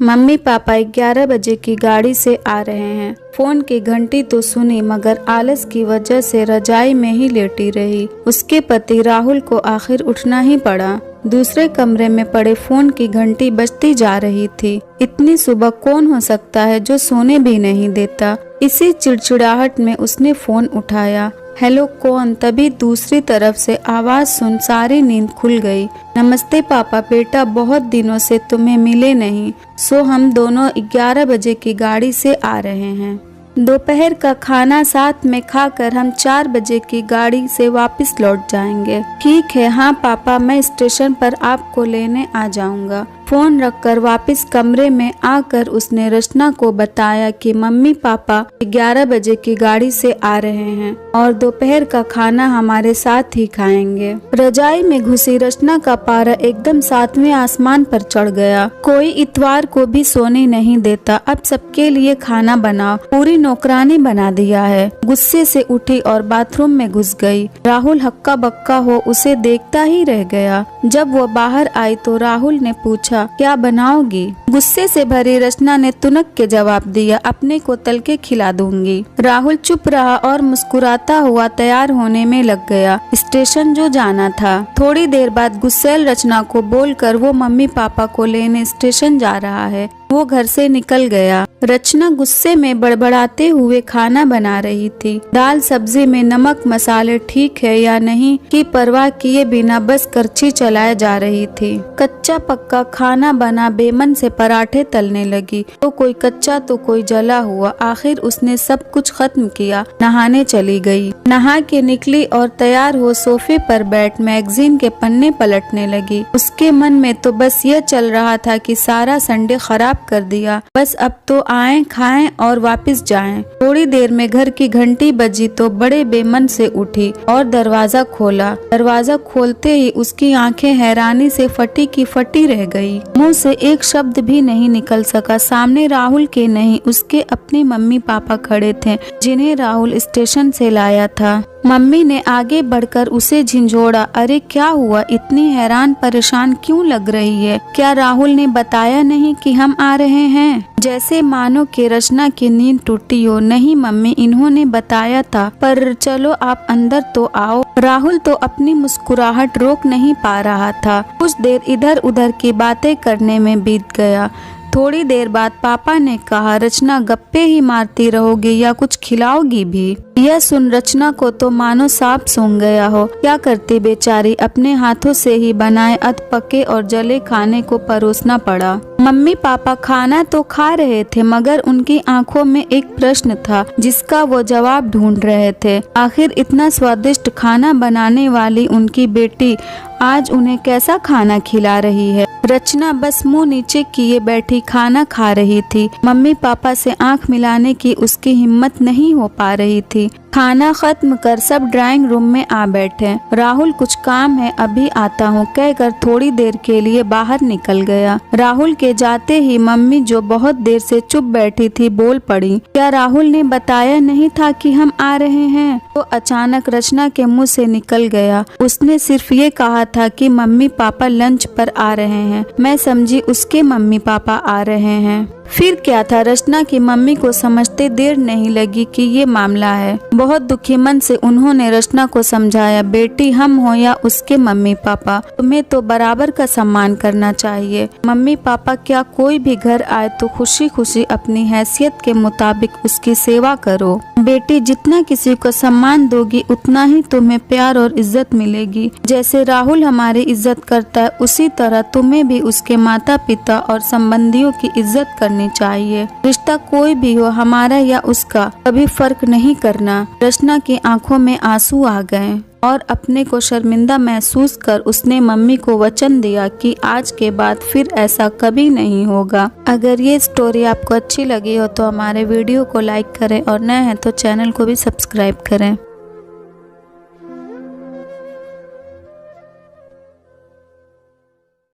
Mummy papa 11 बजे की गाड़ी से आ रहे हैं। फोन की घंटी तो सुनी मगर आलस की वजह से रजाई में ही लेटी रही। उसके पति राहुल को आखिर उठना ही पड़ा। दूसरे कमरे में पड़े फोन की घंटी बजती जा रही थी। इतनी सुबह कौन हो सकता है जो सोने भी नहीं देता। इसी चिड़चिड़ाहट में उसने फोन उठाया। हेलो कौन? तभी दूसरी तरफ से आवाज सुन सारी नींद खुल गई। नमस्ते पापा, बेटा बहुत दिनों से तुम्हें मिले नहीं, सो हम दोनों 11 बजे की गाड़ी से आ रहे हैं। दोपहर का खाना साथ में खाकर हम 4 बजे की गाड़ी से वापस लौट जाएंगे। ठीक है हाँ पापा, मैं स्टेशन पर आपको लेने आ जाऊंगा। फोन रखकर वापस कमरे में आकर उसने रचना को बताया कि मम्मी पापा 11 बजे की गाड़ी से आ रहे हैं और दोपहर का खाना हमारे साथ ही खाएंगे। रजाई में घुसी रचना का पारा एकदम 7वें आसमान पर चढ़ गया। कोई इतवार को भी सोने नहीं देता, अब सबके लिए खाना बनाओ, पूरी नौकरानी बना दिया है। गुस्से से उठी और बाथरूम में घुस गई। राहुल हक्का बक्का हो उसे देखता ही रह गया। जब वो बाहर आई तो राहुल ने पूछा क्या बनाओगी? गुस्से से भरी रचना ने तुनक के जवाब दिया, अपने को तल के खिला दूंगी। राहुल चुप रहा और मुस्कुराता हुआ तैयार होने में लग गया। स्टेशन जो जाना था। थोड़ी देर बाद गुस्सैल रचना को बोलकर वो मम्मी पापा को लेने स्टेशन जा रहा है। वो घर से निकल गया। रचना गुस्से में बड़बड़ाते हुए खाना बना रही थी। दाल सब्जी में नमक मसाले ठीक है या नहीं की परवाह किए बिना बस करछी चलाए जा रही थी। कच्चा पक्का खाना बना बेमन से पराठे तलने लगी, तो कोई कच्चा तो कोई जला हुआ। आखिर उसने सब कुछ खत्म किया, नहाने चली गई। नहा के निकली और तैयार हो सोफे पर बैठ मैगजीन के पन्ने पलटने लगी। उसके मन में तो बस ये चल रहा था कि सारा संडे खराब कर दिया, बस अब तो आएं खाएं और वापस जाएं। थोड़ी देर में घर की घंटी बजी तो बड़े बेमन से उठी और दरवाजा खोला। दरवाजा खोलते ही उसकी आंखें हैरानी से फटी की फटी रह गई। मुंह से एक शब्द भी नहीं निकल सका। सामने राहुल के नहीं उसके अपने मम्मी पापा खड़े थे, जिन्हें राहुल स्टेशन से लाया था। मम्मी ने आगे बढ़कर उसे झिंझोड़ा, अरे क्या हुआ, इतनी हैरान परेशान क्यों लग रही है? क्या राहुल ने बताया नहीं कि हम आ रहे हैं? जैसे मानो कि रचना की नींद टूटी हो। नहीं मम्मी, इन्होंने बताया था, पर चलो आप अंदर तो आओ। राहुल तो अपनी मुस्कुराहट रोक नहीं पा रहा था। कुछ देर इधर उधर की बातें करने में बीत गया। थोड़ी देर बाद पापा ने कहा, रचना गप्पे ही मारती रहोगी या कुछ खिलाओगी भी? यह सुन रचना को तो मानो सांप सूंघ गया हो। क्या करती बेचारी, अपने हाथों से ही बनाए अधपके और जले खाने को परोसना पड़ा। मम्मी पापा खाना तो खा रहे थे मगर उनकी आंखों में एक प्रश्न था जिसका वो जवाब ढूंढ रहे थे। आखिर इतना स्वादिष्ट खाना बनाने वाली उनकी बेटी आज उन्हें कैसा खाना खिला रही है। रचना बस मुंह नीचे किए बैठी खाना खा रही थी। मम्मी पापा से आंख मिलाने की उसकी हिम्मत नहीं हो पा रही थी। खाना खत्म कर सब ड्राइंग रूम में आ बैठे। राहुल कुछ काम है, अभी आता हूँ कहकर थोड़ी देर के लिए बाहर निकल गया। राहुल के जाते ही मम्मी जो बहुत देर से चुप बैठी थी बोल पड़ी, क्या राहुल ने बताया नहीं था कि हम आ रहे हैं? तो अचानक रचना के मुंह से निकल गया, उसने सिर्फ ये कहा था कि मम्मी पापा लंच पर आ रहे हैं। मैं समझी उसके मम्मी पापा आ रहे हैं। फिर क्या था, रचना की मम्मी को समझते देर नहीं लगी कि ये मामला है। बहुत दुखी मन से उन्होंने रचना को समझाया, बेटी हम हो या उसके मम्मी पापा, तुम्हें तो बराबर का सम्मान करना चाहिए। मम्मी पापा क्या कोई भी घर आए तो खुशी खुशी अपनी हैसियत के मुताबिक उसकी सेवा करो। बेटी जितना किसी को सम्मान दोगी उतना ही तुम्हें प्यार और इज्जत मिलेगी। जैसे राहुल हमारी इज्जत करता है उसी तरह तुम्हें भी उसके माता पिता और संबंधियों की इज्जत करनी चाहिए। रिश्ता कोई भी हो, हमारा या उसका, कभी फर्क नहीं करना। रचना की आंखों में आंसू आ गए और अपने को शर्मिंदा महसूस कर उसने मम्मी को वचन दिया कि आज के बाद फिर ऐसा कभी नहीं होगा। अगर ये स्टोरी आपको अच्छी लगी हो तो हमारे वीडियो को लाइक करें और नए हैं तो चैनल को भी सब्सक्राइब करें।